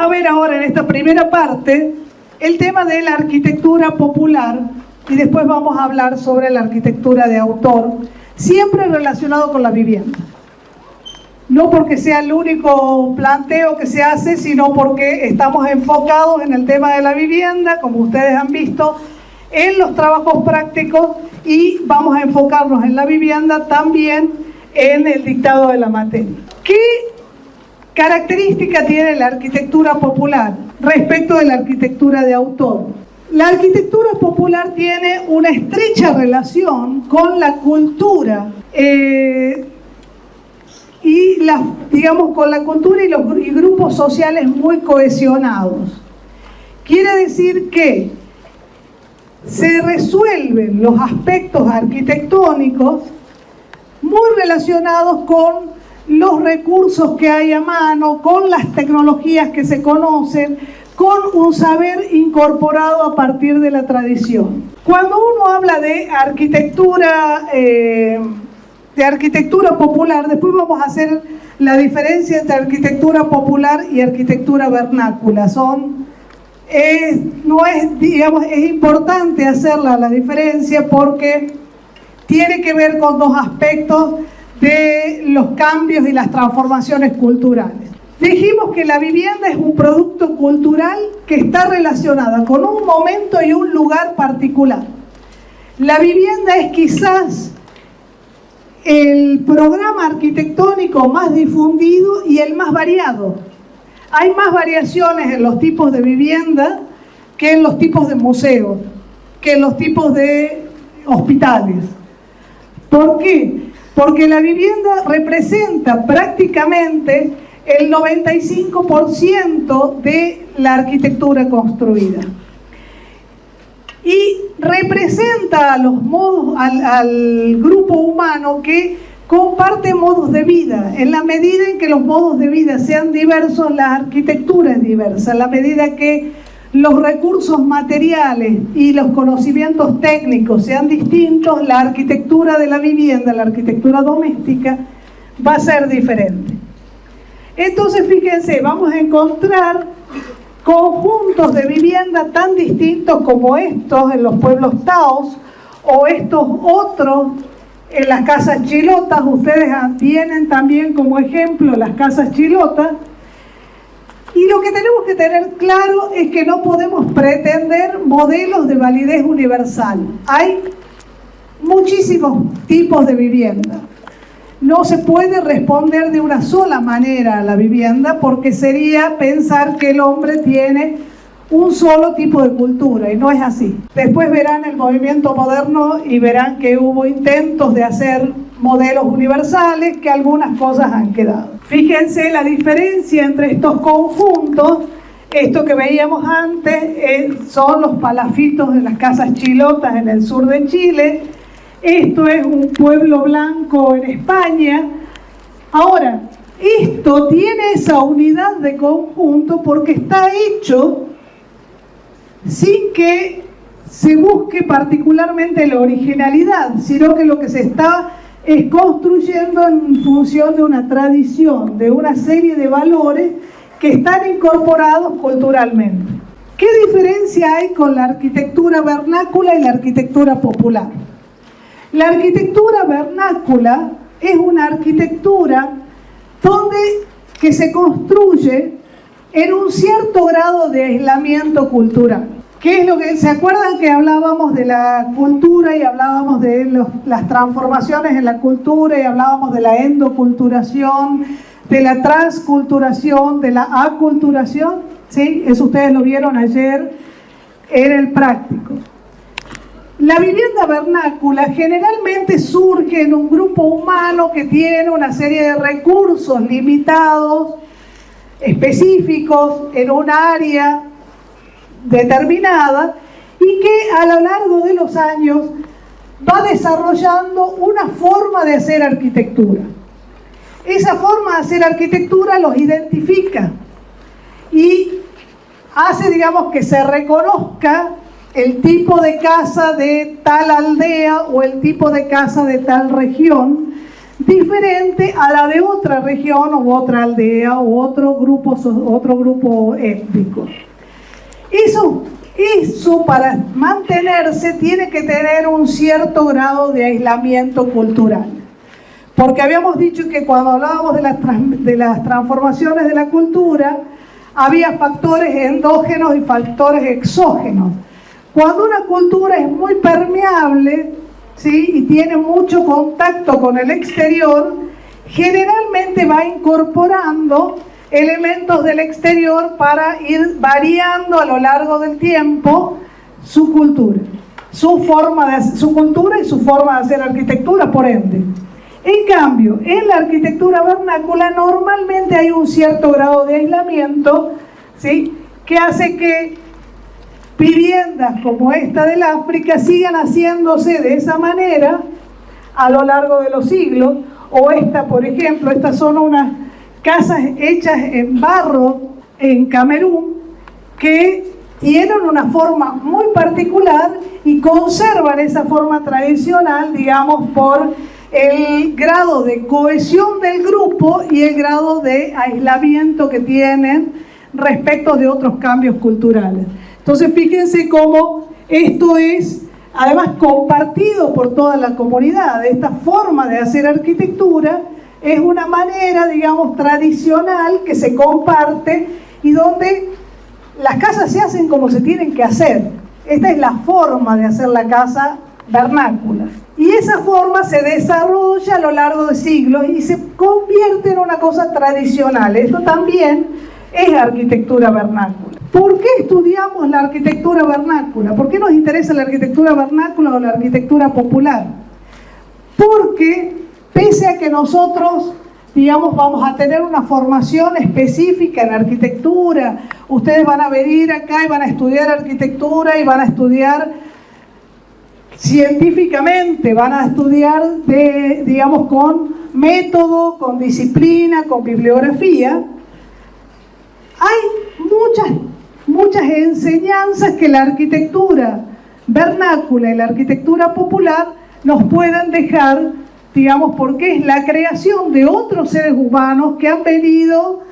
a ver ahora en esta primera parte el tema de la arquitectura popular y después vamos a hablar sobre la arquitectura de autor, siempre relacionado con la vivienda. No porque sea el único planteo que se hace, sino porque estamos enfocados en el tema de la vivienda, como ustedes han visto, en los trabajos prácticos, y vamos a enfocarnos en la vivienda también en el dictado de la materia. ¿Qué característica tiene la arquitectura popular respecto de la arquitectura de autor? La arquitectura popular tiene una estrecha relación con la cultura con la cultura y los grupos sociales muy cohesionados. Quiere decir que se resuelven los aspectos arquitectónicos muy relacionados con los recursos que hay a mano, con las tecnologías que se conocen, con un saber incorporado a partir de la tradición. Cuando uno habla de arquitectura popular, después vamos a hacer la diferencia entre arquitectura popular y arquitectura vernácula. Es importante hacerla la diferencia porque tiene que ver con dos aspectos de los cambios y las transformaciones culturales. Dijimos que la vivienda es un producto cultural que está relacionada con un momento y un lugar particular. La vivienda es quizás el programa arquitectónico más difundido y el más variado. Hay más variaciones en los tipos de vivienda que en los tipos de museos, que en los tipos de hospitales. ¿Por qué? Porque la vivienda representa prácticamente el 95% de la arquitectura construida. Y representa a al grupo humano que comparte modos de vida. En la medida en que los modos de vida sean diversos, la arquitectura es diversa. En la medida que los recursos materiales y los conocimientos técnicos sean distintos, la arquitectura de la vivienda, la arquitectura doméstica, va a ser diferente. Entonces, fíjense, vamos a encontrar conjuntos de vivienda tan distintos como estos en los pueblos taos o estos otros en las casas chilotas. Ustedes tienen también como ejemplo las casas chilotas. Y lo que tenemos que tener claro es que no podemos pretender modelos de validez universal. Hay muchísimos tipos de vivienda. No se puede responder de una sola manera a la vivienda porque sería pensar que el hombre tiene un solo tipo de cultura, y no es así. Después verán el movimiento moderno y verán que hubo intentos de hacer modelos universales, que algunas cosas han quedado. Fíjense la diferencia entre estos conjuntos. Esto que veíamos antes son los palafitos de las casas chilotas en el sur de Chile. Esto es un pueblo blanco en España. Ahora, esto tiene esa unidad de conjunto porque está hecho sin que se busque particularmente la originalidad, sino que lo que se está es construyendo en función de una tradición, de una serie de valores que están incorporados culturalmente. ¿Qué diferencia hay con la arquitectura vernácula y la arquitectura popular? La arquitectura vernácula es una arquitectura que se construye en un cierto grado de aislamiento cultural. ¿Qué es lo que se acuerdan que hablábamos de la cultura y hablábamos de las transformaciones en la cultura y hablábamos de la endoculturación, de la transculturación, de la aculturación? ¿Sí? Eso ustedes lo vieron ayer en el práctico. La vivienda vernácula generalmente surge en un grupo humano que tiene una serie de recursos limitados, específicos, en un área determinada, y que a lo largo de los años va desarrollando una forma de hacer arquitectura. Esa forma de hacer arquitectura los identifica y hace, digamos, que se reconozca el tipo de casa de tal aldea o el tipo de casa de tal región, diferente a la de otra región u otra aldea u otro grupo étnico. Eso para mantenerse tiene que tener un cierto grado de aislamiento cultural. Porque habíamos dicho que cuando hablábamos de las transformaciones de la cultura, había factores endógenos y factores exógenos. Cuando una cultura es muy permeable, ¿sí?, y tiene mucho contacto con el exterior, generalmente va incorporando elementos del exterior para ir variando a lo largo del tiempo su cultura, su cultura y su forma de hacer arquitectura, por ende. En cambio, en la arquitectura vernácula normalmente hay un cierto grado de aislamiento, ¿sí?, que hace que viviendas como esta del África sigan haciéndose de esa manera a lo largo de los siglos. O esta, por ejemplo, estas son unas casas hechas en barro en Camerún que tienen una forma muy particular y conservan esa forma tradicional, digamos, por el grado de cohesión del grupo y el grado de aislamiento que tienen respecto de otros cambios culturales. Entonces fíjense cómo esto es además compartido por toda la comunidad. Esta forma de hacer arquitectura es una manera, digamos, tradicional que se comparte y donde las casas se hacen como se tienen que hacer. Esta es la forma de hacer la casa vernácula. Y esa forma se desarrolla a lo largo de siglos y se convierte en una cosa tradicional. Esto también es arquitectura vernácula. ¿Por qué estudiamos la arquitectura vernácula? ¿Por qué nos interesa la arquitectura vernácula o la arquitectura popular? Porque pese a que nosotros, digamos, vamos a tener una formación específica en arquitectura, ustedes van a venir acá y van a estudiar arquitectura y van a estudiar científicamente, van a estudiar digamos, con método, con disciplina, con bibliografía. Hay muchas enseñanzas que la arquitectura vernácula y la arquitectura popular nos pueden dejar, digamos, porque es la creación de otros seres humanos que han venido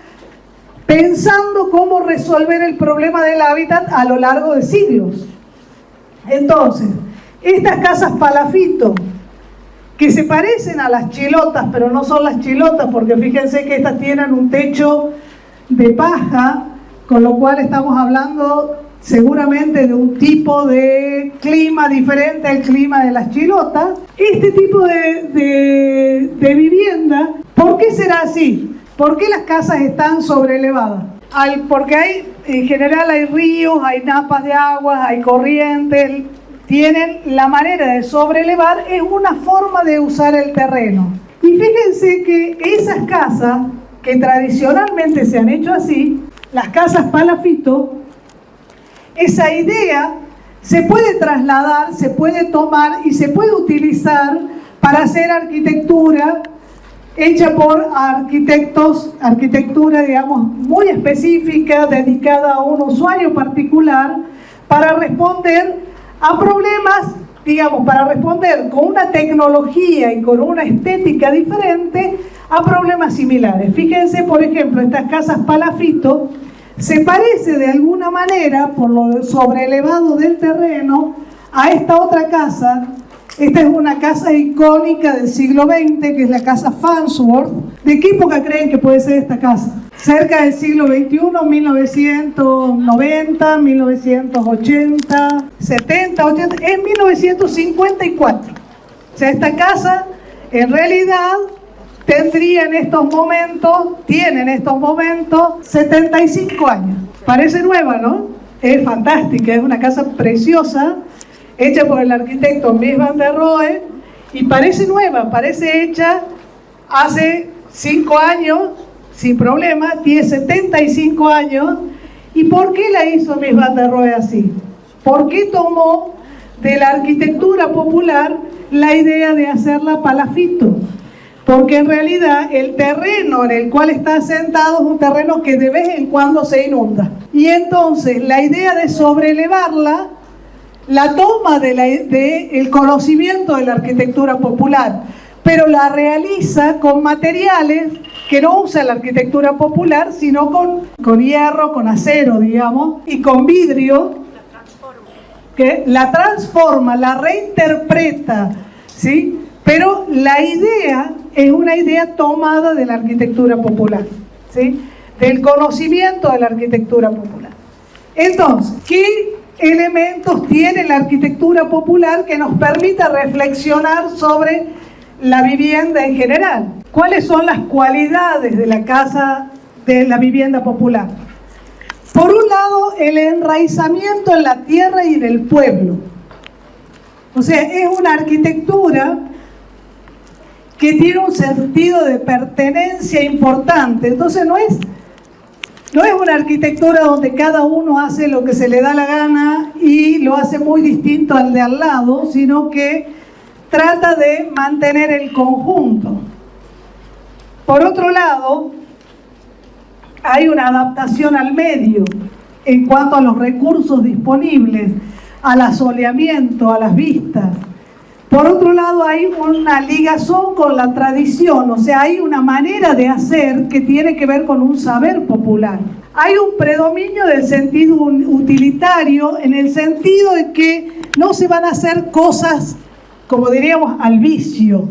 pensando cómo resolver el problema del hábitat a lo largo de siglos. Entonces, estas casas palafito, que se parecen a las chilotas, pero no son las chilotas, porque fíjense que estas tienen un techo de paja, con lo cual estamos hablando seguramente de un tipo de clima diferente al clima de las chilotas. Este tipo de vivienda, ¿por qué será así? ¿Por qué las casas están sobreelevadas? Porque en general hay ríos, hay napas de agua, hay corrientes. Tienen la manera de sobrelevar, es una forma de usar el terreno. Y fíjense que esas casas que tradicionalmente se han hecho así, las casas palafito, esa idea se puede trasladar, se puede tomar y se puede utilizar para hacer arquitectura hecha por arquitectos, arquitectura, digamos, muy específica, dedicada a un usuario particular, para responder a problemas, digamos, para responder con una tecnología y con una estética diferente a problemas similares. Fíjense, por ejemplo, estas casas palafito se parece de alguna manera, por lo sobreelevado del terreno, a esta otra casa. Esta es una casa icónica del siglo XX, que es la casa Farnsworth. ¿De qué época creen que puede ser esta casa? Cerca del siglo XXI, 1990, 1980, 70, 80, en 1954. O sea, esta casa en realidad tiene en estos momentos 75 años. Parece nueva, ¿no? Es fantástica, es una casa preciosa, hecha por el arquitecto Mies van der Rohe, y parece nueva, parece hecha hace 5 años, sin problema, tiene 75 años. ¿Y por qué la hizo Mies van der Rohe así? ¿Por qué tomó de la arquitectura popular la idea de hacerla palafito? Porque en realidad el terreno en el cual está asentado es un terreno que de vez en cuando se inunda. Y entonces la idea de sobrelevarla la toma del conocimiento de la arquitectura popular. pero la realiza con materiales que no usa la arquitectura popular, sino con hierro, con acero, digamos, y con vidrio, que la transforma, la reinterpreta, ¿sí? Pero la idea es una idea tomada de la arquitectura popular, ¿sí? Del conocimiento de la arquitectura popular. Entonces, ¿qué elementos tiene la arquitectura popular que nos permita reflexionar sobre la vivienda en general? ¿Cuáles son las cualidades de la casa, de la vivienda popular? Por un lado, el enraizamiento en la tierra y en el pueblo. O sea, es una arquitectura que tiene un sentido de pertenencia importante. Entonces no es una arquitectura donde cada uno hace lo que se le da la gana y lo hace muy distinto al de al lado, sino que trata de mantener el conjunto. Por otro lado, hay una adaptación al medio en cuanto a los recursos disponibles, al asoleamiento, a las vistas. Por otro lado, hay una ligazón con la tradición, o sea, hay una manera de hacer que tiene que ver con un saber popular. Hay un predominio del sentido utilitario, en el sentido de que no se van a hacer cosas, como diríamos, al vicio,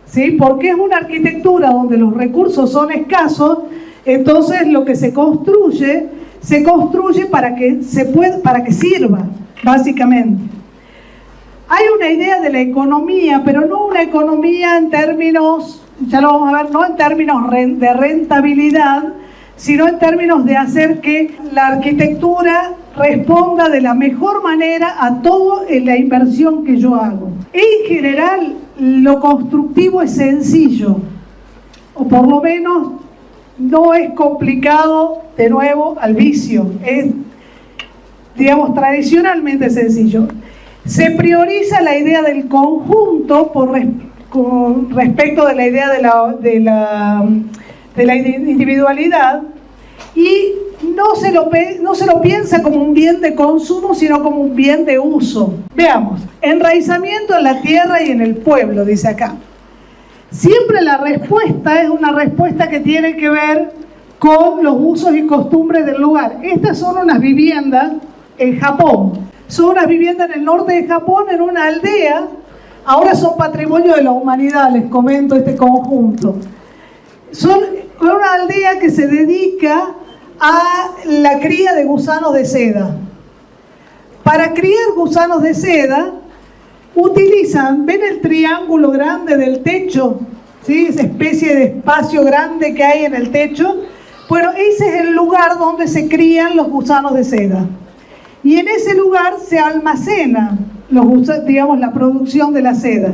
¿sí? Porque es una arquitectura donde los recursos son escasos, entonces lo que se construye para que sirva, básicamente. Hay una idea de la economía, pero no una economía en términos, ya lo vamos a ver, no en términos de rentabilidad, sino en términos de hacer que la arquitectura responda de la mejor manera a toda la inversión que yo hago. En general, lo constructivo es sencillo, o por lo menos no es complicado, de nuevo, al vicio. Es, digamos, tradicionalmente sencillo. Se prioriza la idea del conjunto con respecto de la idea de la individualidad, y no se lo piensa como un bien de consumo, sino como un bien de uso. Veamos, enraizamiento en la tierra y en el pueblo, dice acá. Siempre la respuesta es una respuesta que tiene que ver con los usos y costumbres del lugar. Estas son unas viviendas en Japón. Son unas viviendas en el norte de Japón, en una aldea. Ahora son patrimonio de la humanidad, les comento este conjunto. Son una aldea que se dedica a la cría de gusanos de seda. Para criar gusanos de seda, utilizan, ¿ven el triángulo grande del techo? ¿Sí? Esa especie de espacio grande que hay en el techo. Bueno, ese es el lugar donde se crían los gusanos de seda. Y en ese lugar se almacena digamos, la producción de la seda.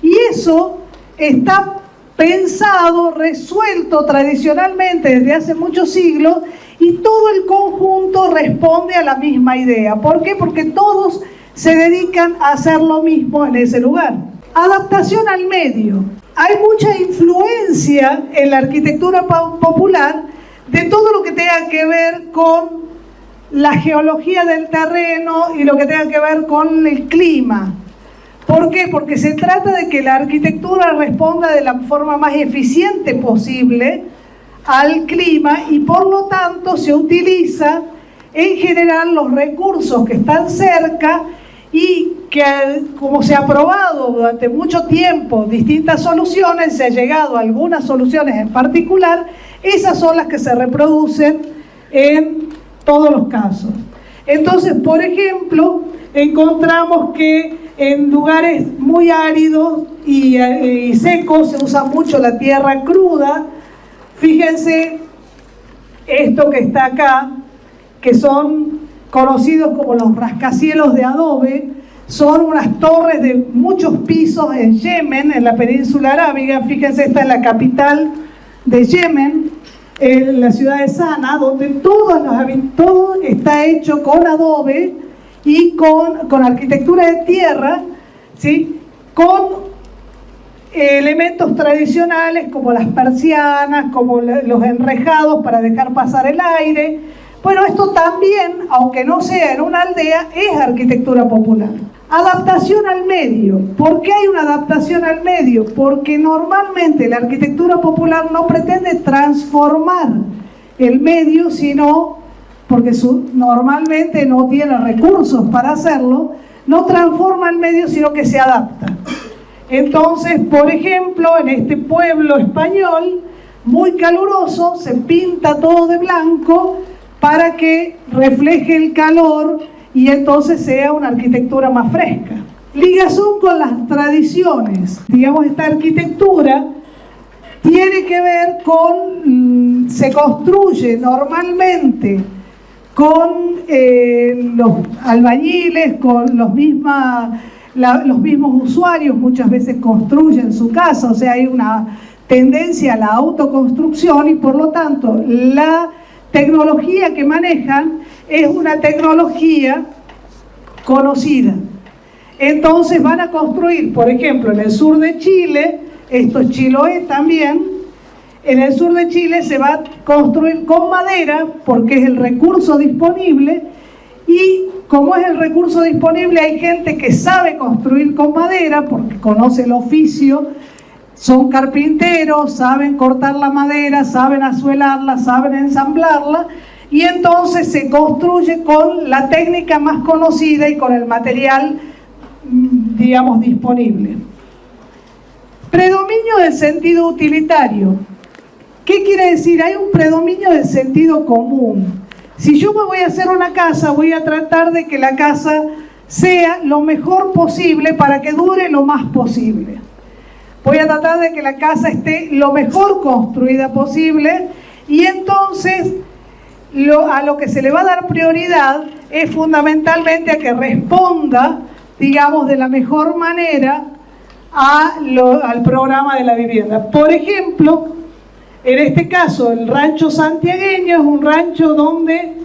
Y eso está pensado, resuelto tradicionalmente desde hace muchos siglos, y todo el conjunto responde a la misma idea. ¿Por qué? Porque todos se dedican a hacer lo mismo en ese lugar. Adaptación al medio. Hay mucha influencia en la arquitectura popular de todo lo que tenga que ver con la geología del terreno y lo que tenga que ver con el clima. ¿Por qué? Porque se trata de que la arquitectura responda de la forma más eficiente posible al clima, y por lo tanto se utiliza en general los recursos que están cerca, y que, como se ha probado durante mucho tiempo distintas soluciones, se ha llegado a algunas soluciones en particular. Esas son las que se reproducen en todos los casos. Entonces, por ejemplo, encontramos que en lugares muy áridos y secos se usa mucho la tierra cruda. Fíjense esto que está acá, que son conocidos como los rascacielos de adobe. Son unas torres de muchos pisos en Yemen, en la península arábiga. Fíjense, esta es la capital de Yemen, en la ciudad de Sana, donde todo está hecho con adobe y con arquitectura de tierra, ¿sí? Con elementos tradicionales como las persianas, como los enrejados para dejar pasar el aire. Bueno, esto también, aunque no sea en una aldea, es arquitectura popular. Adaptación al medio. ¿Por qué hay una adaptación al medio? Porque normalmente la arquitectura popular no pretende transformar el medio, sino, porque normalmente no tiene recursos para hacerlo, no transforma el medio, sino que se adapta. Entonces, por ejemplo, en este pueblo español, muy caluroso, se pinta todo de blanco para que refleje el calor y entonces sea una arquitectura más fresca. Ligazón con las tradiciones. Digamos, esta arquitectura tiene que ver con, se construye normalmente con los albañiles, con los mismos usuarios, muchas veces construyen su casa, o sea, hay una tendencia a la autoconstrucción y por lo tanto la tecnología que manejan es una tecnología conocida. Entonces van a construir, por ejemplo, en el sur de Chile, esto es Chiloé también, en el sur de Chile se va a construir con madera porque es el recurso disponible y como es el recurso disponible hay gente que sabe construir con madera porque conoce el oficio, son carpinteros, saben cortar la madera, saben asuelarla, saben ensamblarla y entonces se construye con la técnica más conocida y con el material, digamos, disponible. Predominio del sentido utilitario. ¿Qué quiere decir? Hay un predominio del sentido común. Si yo me voy a hacer una casa, voy a tratar de que la casa sea lo mejor posible para que dure lo más posible. Voy a tratar de que la casa esté lo mejor construida posible y entonces a lo que se le va a dar prioridad es fundamentalmente a que responda, digamos, de la mejor manera al programa de la vivienda. Por ejemplo, en este caso, el rancho santiagueño es un rancho donde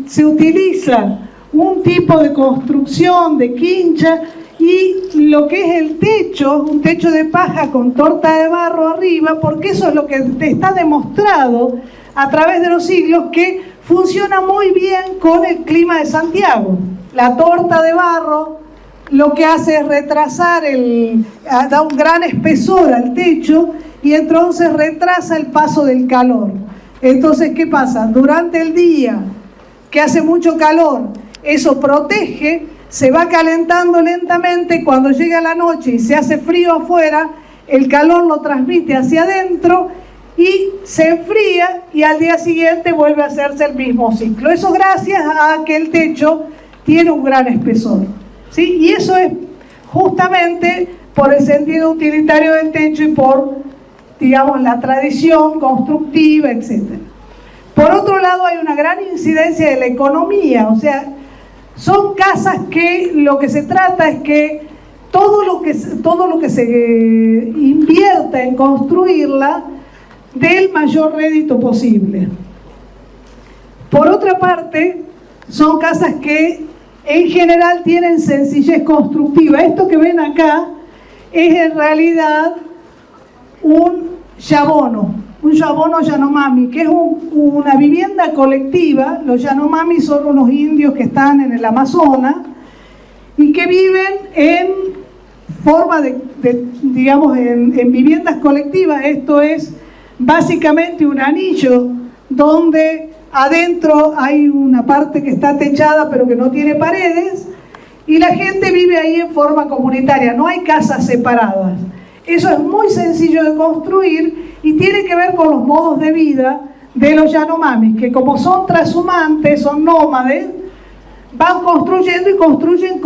se utiliza un tipo de construcción de quincha y lo que es el techo, un techo de paja con torta de barro arriba, porque eso es lo que está demostrado a través de los siglos que funciona muy bien con el clima de Santiago. La torta de barro lo que hace es retrasar, da un gran espesor al techo y entonces retrasa el paso del calor. Entonces, ¿qué pasa? Durante el día, que hace mucho calor, eso protege, se va calentando lentamente, cuando llega la noche y se hace frío afuera, el calor lo transmite hacia adentro y se enfría y al día siguiente vuelve a hacerse el mismo ciclo. Eso gracias a que el techo tiene un gran espesor, ¿sí? Y eso es justamente por el sentido utilitario del techo y por, digamos, la tradición constructiva, etc. Por otro lado, hay una gran incidencia de la economía, o sea, son casas que lo que se trata es que todo lo que se invierta en construirla dé el mayor rédito posible. Por otra parte, son casas que en general tienen sencillez constructiva. Esto que ven acá es en realidad un Yabono Yanomami, que es una vivienda colectiva. Los Yanomami son unos indios que están en el Amazonas y que viven en forma digamos, en viviendas colectivas. Esto es básicamente un anillo donde adentro hay una parte que está techada pero que no tiene paredes y la gente vive ahí en forma comunitaria, no hay casas separadas. Eso es muy sencillo de construir y tiene que ver con los modos de vida de los Yanomamis, que como son trashumantes, son nómades, van construyendo y construyen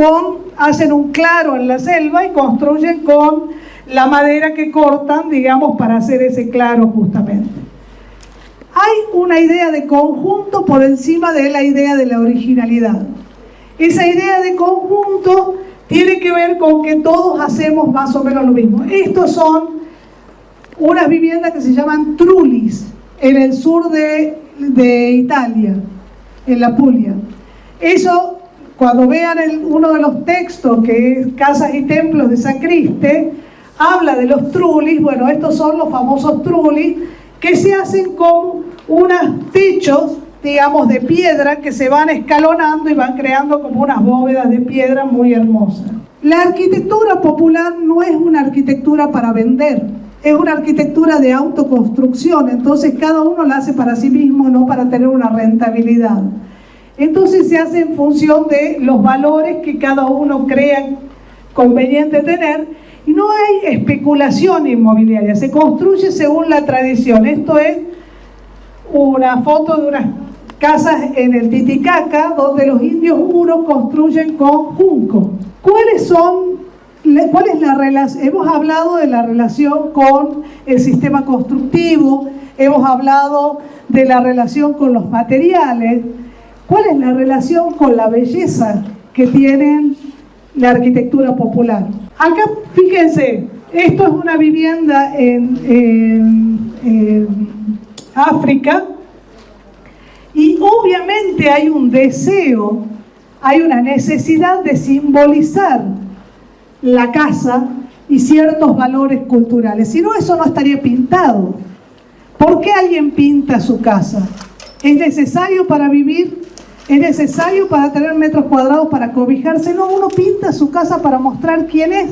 hacen un claro en la selva y construyen con la madera que cortan, digamos, para hacer ese claro justamente. Hay una idea de conjunto por encima de la idea de la originalidad. Esa idea de conjunto tiene que ver con que todos hacemos más o menos lo mismo. Estos son unas viviendas que se llaman trulis, en el sur de Italia, en la Puglia. Eso, cuando vean uno de los textos, que es Casas y Templos de San Criste, habla de los trulis. Bueno, estos son los famosos trulis, que se hacen con unos techos digamos, de piedra que se van escalonando y van creando como unas bóvedas de piedra muy hermosas. La arquitectura popular no es una arquitectura para vender, es una arquitectura de autoconstrucción, entonces cada uno la hace para sí mismo, no para tener una rentabilidad. Entonces se hace en función de los valores que cada uno crea conveniente tener, y no hay especulación inmobiliaria, se construye según la tradición. Esto es una foto de unas casas en el Titicaca, donde los indios uros construyen con junco. ¿Cuál es la relación? Hemos hablado de la relación con el sistema constructivo, hemos hablado de la relación con los materiales. ¿Cuál es la relación con la belleza que tienen la arquitectura popular? Acá, fíjense, esto es una vivienda en África, y obviamente hay un deseo, hay una necesidad de simbolizar la casa y ciertos valores culturales. Si no, eso no estaría pintado. ¿Por qué alguien pinta su casa? ¿Es necesario para vivir? ¿Es necesario para tener metros cuadrados para cobijarse? No, uno pinta su casa para mostrar quién es.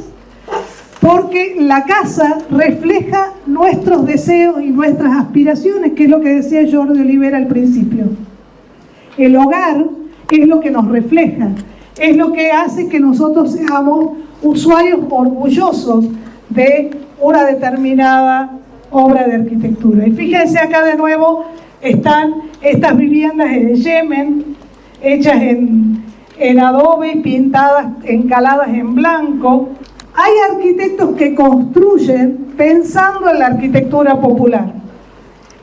Porque la casa refleja nuestros deseos y nuestras aspiraciones, que es lo que decía Jordi Olivera al principio. El hogar es lo que nos refleja, es lo que hace que nosotros seamos usuarios orgullosos de una determinada obra de arquitectura. Y fíjense acá de nuevo, están estas viviendas en Yemen, hechas en adobe y pintadas, encaladas en blanco. Hay arquitectos que construyen pensando en la arquitectura popular.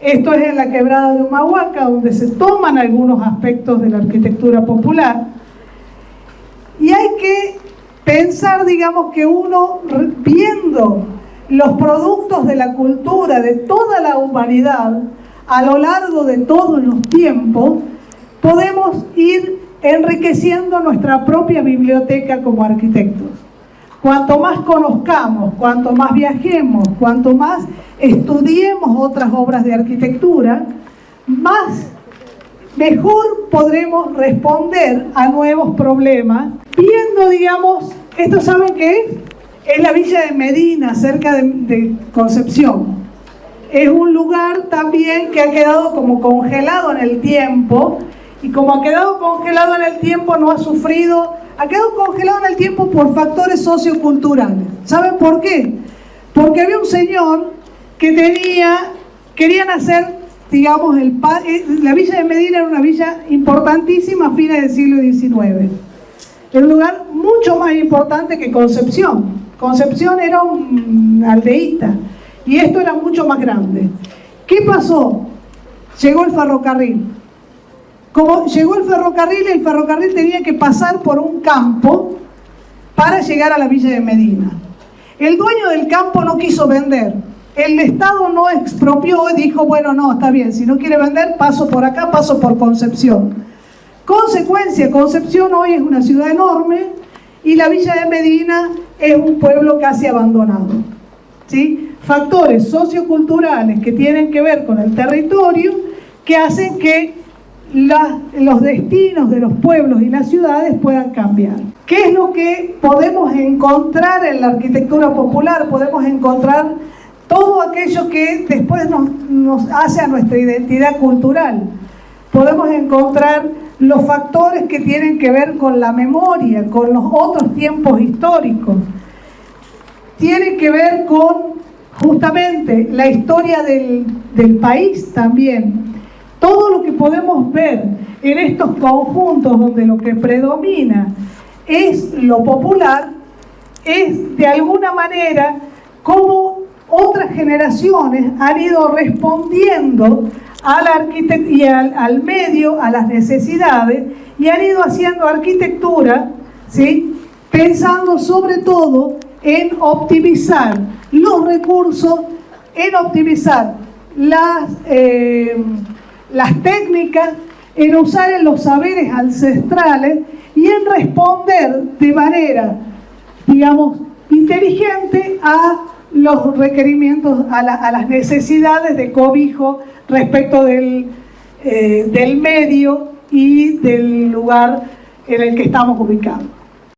Esto es en la quebrada de Humahuaca, donde se toman algunos aspectos de la arquitectura popular. Y hay que pensar, digamos, que uno, viendo los productos de la cultura de toda la humanidad a lo largo de todos los tiempos, podemos ir enriqueciendo nuestra propia biblioteca como arquitectos. Cuanto más conozcamos, cuanto más viajemos, cuanto más estudiemos otras obras de arquitectura, mejor podremos responder a nuevos problemas, viendo, digamos, esto ¿saben qué es? Es la villa de Medina, cerca de Concepción. Es un lugar también que ha quedado como congelado en el tiempo, y como ha quedado congelado en el tiempo, no ha sufrido, ha quedado congelado en el tiempo por factores socioculturales. ¿Saben por qué? Porque había un señor que querían hacer, digamos, la villa de Medina era una villa importantísima a fines del siglo XIX. Era un lugar mucho más importante que Concepción. Concepción era una aldeíta y esto era mucho más grande. ¿Qué pasó? Llegó el ferrocarril. Como llegó el ferrocarril tenía que pasar por un campo para llegar a la villa de Medina. El dueño del campo no quiso vender. El Estado no expropió y dijo, bueno, no, está bien, si no quiere vender, paso por acá, paso por Concepción. Consecuencia, Concepción hoy es una ciudad enorme y la villa de Medina es un pueblo casi abandonado. ¿Sí? Factores socioculturales que tienen que ver con el territorio que hacen que los destinos de los pueblos y las ciudades puedan cambiar. ¿Qué es lo que podemos encontrar en la arquitectura popular? Podemos encontrar todo aquello que después nos hace a nuestra identidad cultural. Podemos encontrar los factores que tienen que ver con la memoria, con los otros tiempos históricos. Tienen que ver con justamente la historia del país también. Todo lo que podemos ver en estos conjuntos donde lo que predomina es lo popular, es de alguna manera como otras generaciones han ido respondiendo a la arquitectura, al medio, a las necesidades, y han ido haciendo arquitectura, ¿sí? Pensando sobre todo en optimizar los recursos, en optimizar las técnicas, en usar los saberes ancestrales y en responder de manera, digamos, inteligente a los requerimientos, a las necesidades de cobijo respecto del del medio y del lugar en el que estamos ubicados.